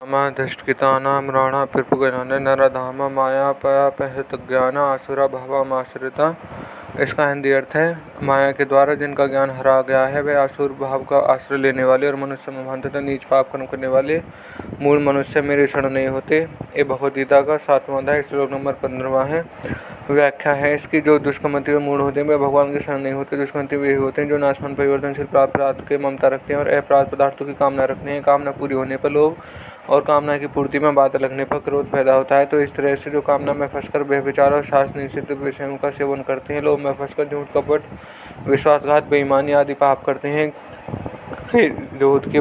रामाधिष्ठितानां राणापिर्पुगनानि नराधामा मायापयापहृतज्ञाना आसुरा भावमाश्रिता। इसका हिंदी अर्थ है, माया के द्वारा जिनका ज्ञान हरा गया है वे आसुर भाव का आश्रय लेने वाले और मनुष्य में तथा नीच पाप कर्म करने वाले मूल मनुष्य मेरे शरण नहीं होते। ये भगवद गीता का 7वां अध्याय श्लोक नंबर 15 है। व्याख्या है इसकी, जो दुष्कर्मती और मूढ़ होते हैं वे भगवान के शरण नहीं होते। दुष्कर्मती वे होते हैं जो नाशवान परिवर्तनशील प्राप्त पदार्थ के ममता रखते हैं और अप्राप्त पदार्थों की कामना रखते हैं। कामना पूरी होने पर लोभ और कामना की पूर्ति में बाधा लगने पर क्रोध पैदा होता है। तो इस तरह से जो कामना में फंसकर व्यभिचार और शास्त्र निषिद्ध विषयों का सेवन करते हैं, लोभ में फंसकर झूठ कपट विश्वासघात बेईमानी आदि पाप करते हैं, क्रोध के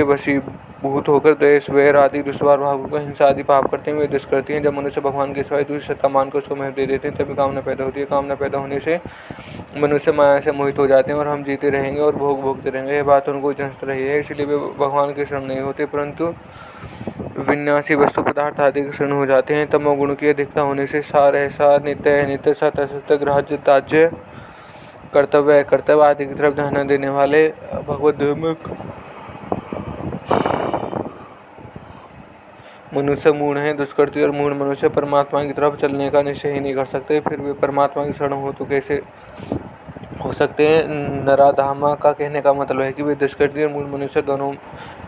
वशीभूत होकर द्वेष वैर आदि दुष्वार भावों को हिंसा आदि पाप करते हैं, वे दुष्ट करती हैं। जब मनुष्य भगवान के सिवाय दूसरी सत्ता मानकर उसको महत्व दे देते हैं तभी कामना पैदा होती है। कामना पैदा होने से मनुष्य माया से मोहित हो जाते हैं और हम जीते रहेंगे और भोगते रहेंगे, यह बात उनको जंच रही है। इसलिए वे भगवान के शरण नहीं होते परंतु विनाशी वस्तु पदार्थ आदि के शरण हो जाते हैं। तमोगुण की अधिकता होने से सार ऐसा नित्य अनित्य सत्य असत्य ग्राह्य त्याज्य कर्तव्य कर्तव्य आदि की तरफ ध्यान देने वाले भगवद्गीता मनुष्य मूढ़ हैं। दुष्कृति और मूढ़ मनुष्य परमात्मा की तरफ चलने का निश्चय ही नहीं कर सकते, फिर वे परमात्मा की शरण हो तो कैसे हो सकते हैं। नराधामा का कहने का मतलब है कि वे दुष्कृति और मूढ़ मनुष्य दोनों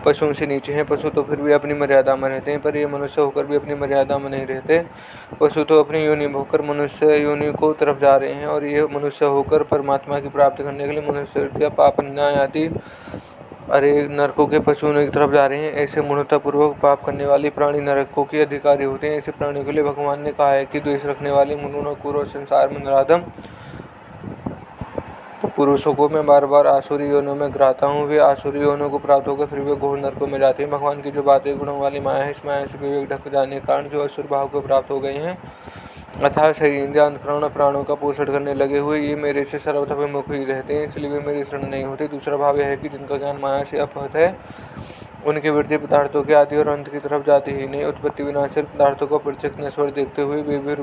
पशुओं से नीचे हैं। पशु तो फिर भी अपनी मर्यादा में रहते हैं, पर ये मनुष्य होकर भी अपनी मर्यादा में नहीं रहते। पशु तो अपनी योनि होकर मनुष्य योनि को तरफ जा रहे हैं और ये मनुष्य होकर परमात्मा की प्राप्ति करने के लिए मनुष्य पाप न्याय आदि नरकों के पशुओं की तरफ जा रहे हैं। ऐसे मूढ़तापूर्वक पाप करने वाली प्राणी नरकों के अधिकारी होते हैं। ऐसे प्राणियों के लिए भगवान ने कहा है कि द्वेष रखने वाले मूढ़ों को संसार में नराधम पुरुषों को मैं बार बार आसुरी योनियों में गिराता हूँ। वे आसुरी योनियों को प्राप्त होकर फिर वे घोर नरकों में जाते हैं। भगवान की जो बातें गुणों वाली माया है, इस माया से विवेक ढक जाने के कारण जो असुर भाव को प्राप्त हो गए हैं अर्थात शरीर इंद्रिय अंतःकरण प्राणों का पोषण करने लगे हुए, ये मेरे से सर्वथा विमुख ही रहते हैं, इसलिए वे मेरे शरण नहीं होते। दूसरा भाव यह है कि जिनका ज्ञान माया से अपहत है उनकी वृत्ति पदार्थों के आदि और अंत की तरफ जाती ही नहीं। उत्पत्ति विनाशील पदार्थों को प्रत्यक्ष नश्वर देखते हुए वे भी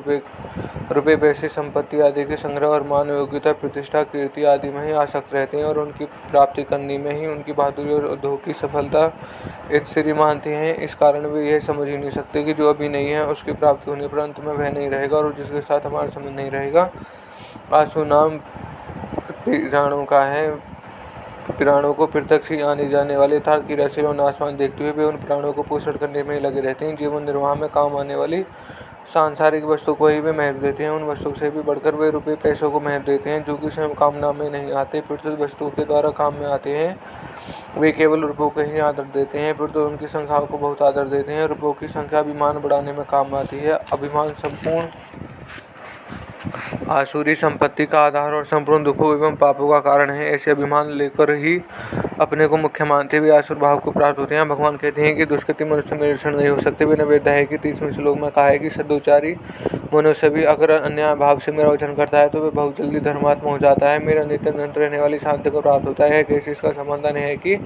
रुपये पैसे संपत्ति आदि के संग्रह और मान योग्यता प्रतिष्ठा कीर्ति आदि में ही आसक्त रहते हैं और उनकी प्राप्ति करने में ही उनकी बहादुरी और उद्योग की सफलता इत्यादि मानते हैं। इस कारण वे यह समझ ही नहीं सकते कि जो अभी नहीं है उसकी प्राप्ति होने पर अंत में वह नहीं रहेगा और जिसके साथ हमारा संबंध नहीं रहेगा। आंसू नाम प्राणों का है। प्राणों को प्रत्यक्ष ही आने जाने वाले अर्थात क्रियाशील और नाशवान देखते हुए वे उन प्राणों को पोषण करने में लगे रहते हैं। जीवन निर्वाह में काम आने वाली सांसारिक वस्तु को ही वे महत्व देते हैं। उन वस्तुओं से भी बढ़कर वे रुपये पैसों को महत्व देते हैं जो कि स्वयं कामना में नहीं आते फिर वस्तुओं के द्वारा काम में आते हैं। वे केवल रुपयों को ही आदर देते हैं फिर तो उनकी संख्याओं को बहुत आदर देते हैं। रुपयों की संख्या अभिमान बढ़ाने में काम आती है। अभिमान संपूर्ण आसुरी संपत्ति का आधार और संपूर्ण दुखों एवं पापों का कारण है। ऐसे अभिमान लेकर ही अपने को मुख्य मानते हुए आसुर भाव को प्राप्त होते हैं। भगवान कहते हैं कि दुष्कृति मनुष्य मेरे शरण नहीं हो सकते। वे नवेद है कि 30वें श्लोक में कहा है कि सदुचारी मनुष्य भी अगर अन्याय भाव से मेरा वचन करता है तो वह बहुत जल्दी धर्मात्मा हो जाता है, मेरा नित्य निरंतर रहने वाली शांति को प्राप्त होता है। कैसे इसका समाधान है कि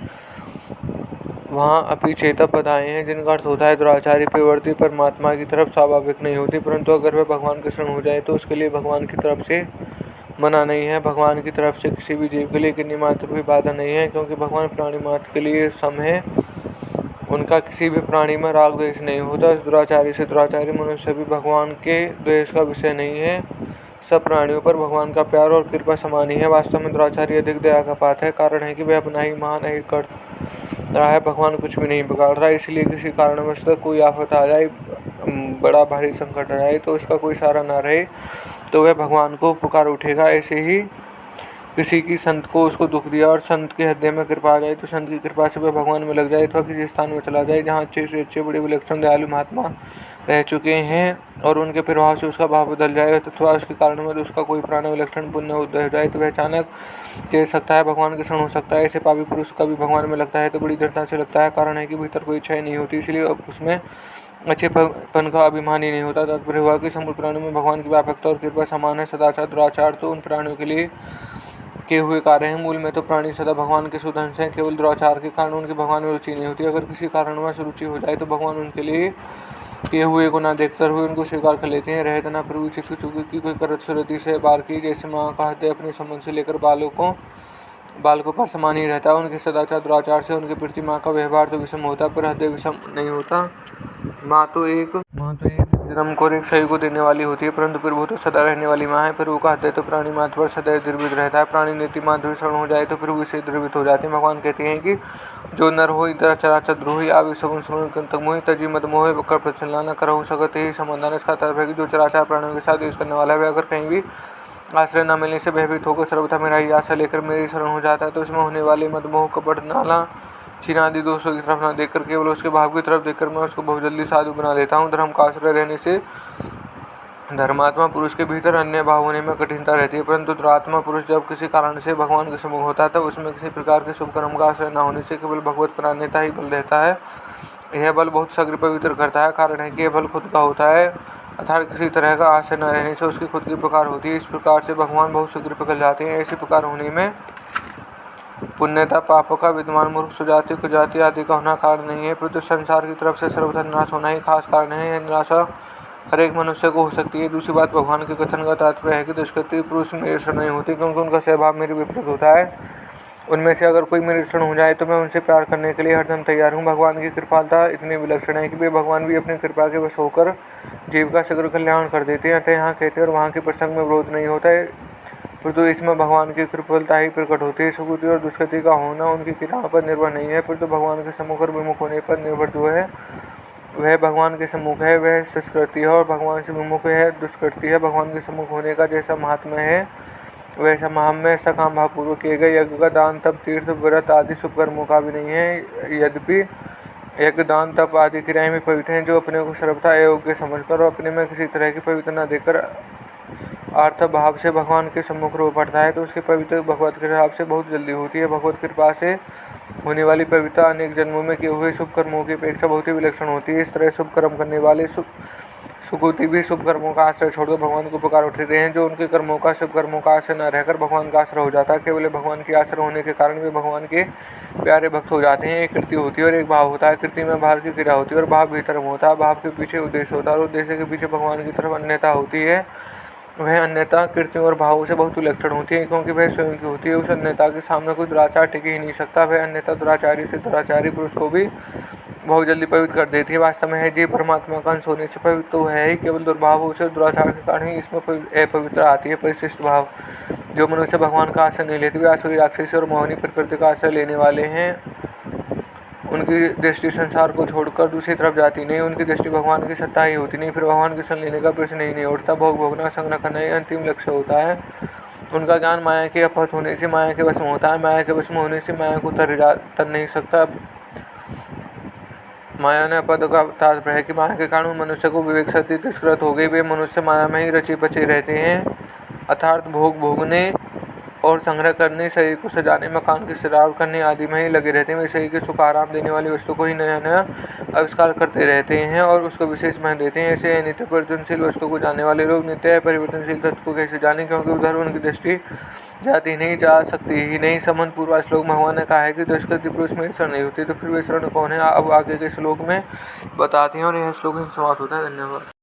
वहाँ अपिचेता पदाएँ हैं जिनका अर्थ होता है दुराचारी प्रवृत्ति परमात्मा की तरफ स्वाभाविक नहीं होती, परंतु अगर वह भगवान के शरण हो जाए तो उसके लिए भगवान की तरफ से मना नहीं है। भगवान की तरफ से किसी भी जीव के लिए किन्हीं मात्र भी बाधा नहीं है, क्योंकि भगवान प्राणी मात्र के लिए सम है। उनका किसी भी प्राणी में राग द्वेष नहीं होता। दुराचारी से दुराचारी मनुष्य भी भगवान के द्वेष का विषय नहीं है। सब प्राणियों पर भगवान का प्यार और कृपा समान ही है। वास्तव में दुराचारी अधिक दया का पात्र है। कारण है कि वह अपना ही महान अहित कर रहा है, भगवान कुछ भी नहीं बिगाड़ रहा है। इसलिए किसी कारणवश कोई आफत आ जाए, बड़ा भारी संकट आ जाए तो उसका कोई सहारा ना रहे तो वह भगवान को पुकार उठेगा। ऐसे ही किसी की संत को उसको दुख दिया और संत के हृदय में कृपा आ जाए तो संत की कृपा से वह भगवान में लग जाए अथवा किसी स्थान में चला जाए जहाँ अच्छे से अच्छे बड़े विलक्षण दयालु महात्मा रह चुके हैं और उनके प्रभाव से उसका भाव बदल जाए अथवा उसके कारण में उसका कोई प्राण विलक्षण पुण्य उदय हो जाए तो वह अचानक चल सकता है, भगवान के शरण हो सकता है। ऐसे पापी पुरुष का भी भगवान में लगता है तो बड़ी दृढ़ता से लगता है। कारण है कि भीतर कोई इच्छा नहीं होती, इसलिए उसमें अच्छेपन का अभिमान ही नहीं होता। तात्पर्य हुआ कि समूल प्राणियों में भगवान की व्यापकता और कृपा समान है। सदाचार दुराचार तो उन प्राणियों के लिए किए हुए कार्य हैं। मूल में तो प्राणी सदा भगवान के सुदंश हैं, केवल दुराचार के कारण उनकी भगवान में रुचि नहीं होती। अगर किसी कारणवश रुचि हो जाए तो भगवान उनके लिए किए हुए को ना देखकर हुए उनको स्वीकार कर लेते हैं। रहते ना प्रभु चित्त चुकी की कोई करत सुरति से बार की, जैसे माँ का हृदय अपने संबंध से लेकर बालों को बालकों पर समान ही रहता है। उनके सदाचार दुराचार से उनकी प्रतिमा का व्यवहार तो विषम होता है, पर हृदय विषम नहीं होता। माँ तो एक जन्म को और एक शरीर को देने वाली होती है, परंतु फिर वो तो सदा रहने वाली माँ है। फिर वो का हृदय तो प्राणी मात्र पर सदैव द्रवित रहता है। प्राणी नीति माधुर्य शरण हो जाए तो फिर वो इसे द्रवित हो जाते हैं। भगवान कहते हैं कि जो नर हो इधर चराचर द्रोही आवे सगुन समन मोहि तजी मद मोहे कर प्रचलना न करहु सकत ही समाधान। इसका तात्पर्य है कि जो चराचर प्राणियों के साथ द्वेष करने वाला है, अगर कहीं भी आश्रय न मिलने से भयभीत होकर सर्वथा मेरा ही आश्रय लेकर मेरी शरण हो जाता है, तो उसमें होने वाले मदमोह कपट नाला छीन आदि दोषों की तरफ न देखकर केवल उसके भाव की तरफ देखकर मैं उसको बहुत जल्दी साधु बना लेता हूँ। धर्म का आश्रय रहने से धर्मात्मा पुरुष के भीतर अन्य भाव होने में कठिनता रहती है, परंतु दुरात्मा पुरुष जब किसी कारण से भगवान के सम्मुख होता है तब उसमें किसी प्रकार के शुभ कर्म का आश्रय न होने से केवल भगवत प्राण्यता ही बल रहता है। यह बल बहुत शीघ्र पवित्र करता है। कारण है कि यह बल खुद का होता है, अर्थात किसी तरह का आश्रय न रहने से उसकी खुद की प्रकार होती है। इस प्रकार से भगवान बहुत शीघ्र पिघल जाते हैं। ऐसी प्रकार होने में पुण्यता पाप का विद्वान मूर्ख सुजाति कुजाति आदि का होना कारण नहीं है, परंतु संसार की तरफ से सर्वथा निराश होना ही खास कारण है। यह निराशा हर एक मनुष्य को हो सकती है। दूसरी बात, भगवान के कथन का तात्पर्य है कि दुष्कृति पुरुष मेरे शरण नहीं होती, क्योंकि उनका स्वभाव मेरे विपरीत होता है। उनमें से अगर कोई मेरे शरण हो जाए तो मैं उनसे प्यार करने के लिए हरदम तैयार हूँ। भगवान की कृपालता इतनी विलक्षण है कि वे भगवान भी अपनी कृपा के वश होकर जीव का शीघ्र कल्याण कर देते हैं। अतः यहाँ कहते और वहाँ के प्रसंग में विरोध नहीं होता है, परंतु इसमें भगवान की कृपालता ही प्रकट होती है। सुकृति और दुष्कृति का होना उनकी क्रियाओं पर निर्भर नहीं है, परंतु भगवान के सम्मुख और विमुख होने पर निर्भर जो है वह भगवान के सम्मुख है वह सुकृति है, और भगवान से विमुख है दुष्कृति है। भगवान के सम्मुख होने का जैसा महात्म्य है वैसा महात्म्य सकाम भावपूर्वक किए गए यज्ञ का दान तप तीर्थ व्रत आदि शुभ कर्मों का भी नहीं है। यद्यपि यज्ञ दान तप आदि क्रियाएं भी पवित्र हैं, जो अपने को सर्वथा अयोग्य समझकर और अपने में किसी तरह की पवित्र न देकर अर्थ भाव से भगवान के सम्मुख रो पड़ता है, तो उसकी पवित्र भगवत कृपा से बहुत जल्दी होती है। भगवत कृपा से होने वाली पवित्रता अनेक जन्मों में किए हुए शुभ कर्मों की अपेक्षा बहुत ही विलक्षण होती है। इस तरह शुभ कर्म करने वाले सुकृति भी शुभ कर्मों का आश्रय छोड़कर भगवान को पुकार उठते हैं, जो उनके कर्मों का शुभ कर्मों का आश्रय न रहकर भगवान का आश्रय हो जाता है। केवल भगवान के आश्रय होने के कारण वे भगवान के प्यारे भक्त हो जाते हैं। एक कृति होती है और एक भाव होता है। कृति में बाहर की क्रिया होती है और भाव भीतर में होता है। भाव के पीछे उद्देश्य होता है और उद्देश्य के पीछे भगवान की तरफ अन्यता होती है। वह अन्यता कृतियों और भावों से बहुत विलक्षण होती है, क्योंकि वह स्वयं की होती है। उस अन्यता के सामने कोई दुराचार टिक ही नहीं सकता। वह अन्यता दुराचारी से दुराचारी पुरुष को भी बहुत जल्दी पवित्र कर देती है। वास्तव में है जीव परमात्मा का अंश होने से पवित्र तो है ही, केवल दुर्भाव से दुराचार के कारण ही इसमें अपवित्र आती है। परिशिष्ट भाव, जो मनुष्य भगवान का आश्रय नहीं लेते वे आसुरी राक्षसी और मोहिनी प्रकृति का आश्रय लेने वाले हैं। उनकी दृष्टि संसार को छोड़कर दूसरी तरफ जाती नहीं, उनकी दृष्टि भगवान की सत्ता ही होती नहीं। फिर भगवान की शरण लेने का प्रश्न ही नहीं उठता। भोग भोगना संग्रह करना ही अंतिम लक्ष्य होता है। उनका ज्ञान माया के अपहृत होने से माया के वश में होता है। माया के वश में होने से माया को तर नहीं सकता। माया ने अपद का तात्पर्य है कि माया के कारण मनुष्य को विवेक शक्ति तिरस्कृत हो गई। वे मनुष्य माया में ही रचे पचे रहते हैं, अर्थात भोग भोगने और संग्रह करने, शरीर को सजाने, मकान की सजावट करने आदि में ही लगे रहते हैं। वे शरीर के सुख आराम देने वाली वस्तु को ही नया नया आविष्कार करते रहते हैं और उसको विशेष महत्व देते हैं। ऐसे नित्य परिवर्तनशील वस्तु को जानने वाले लोग नित्य परिवर्तनशील तत्व को कैसे जाने, क्योंकि उधर उनकी दृष्टि जाती नहीं, जा सकती ही नहीं। संबंध पूर्व श्लोक भगवान ने कहा है कि दुष्कृति पुरुष में शरण नहीं होती, तो फिर वे शरण कौन है अब आगे के श्लोक में बताते हैं और यह श्लोक समाप्त होता है। धन्यवाद।